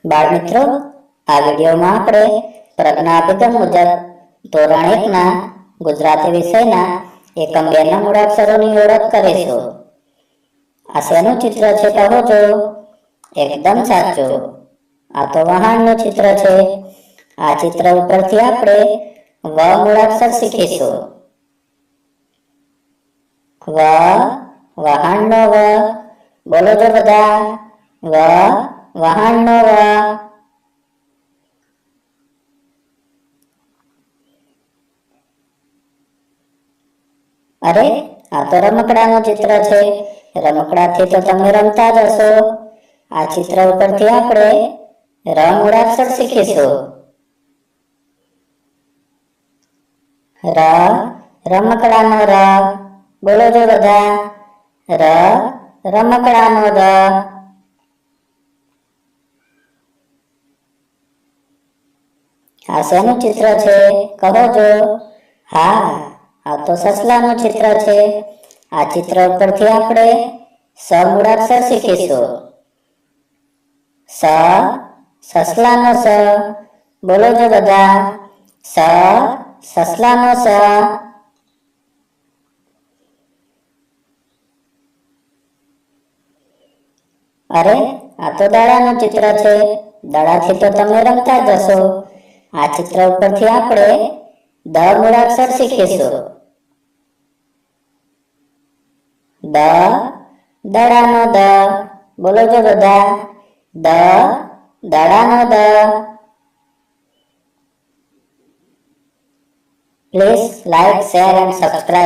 બાળમિત્રો, આ વિડીયોમાં આપણે પ્રજ્ઞા અભિગમ મુજબ ધોરણ 1 ના ગુજરાતી વિષયના એકમ 2 ના મૂળાક્ષરોની ઓળખ કરીશું. આ શેનું ચિત્ર છે કહો છો? એકદમ સાચું, આ તો વહાણનું ચિત્ર છે. આ ચિત્ર ઉપરથી આપણે વ મૂળાક્ષર શીખીશું. વ, વહાણનો વ. બોલો જો બધા. વ, વહાણનો વ. અરે, આ તો રમકડાનું ચિત્ર છે. રમકડાથી તો તમે રમતા જ હશો. આ ચિત્ર ઉપરથી આપણે ર મૂળાક્ષર શીખીશું. ર, રમકડાનો ર. બોલો જો બધા. ર, રમકડાનો ર. આ શેનું ચિત્ર છે કહો છો? હા, આ તો સસલાનું ચિત્ર છે. આ ચિત્ર ઉપરથી આપણે સ મૂળાક્ષર શીખીશું. સ, સસલાનો સ. બોલો જો બધા. સ, સસલાનો સ. અરે, આ તો દડાનું ચિત્ર છે. દડાથી તો તમે રમતા જ હશો. આ ચિત્ર ઉપરથી આપણે દ મૂળાક્ષર શીખીશું. દ, દડાનો દ. બોલો જો બધા. દ, દડાનો દ. Please like, share and subscribe.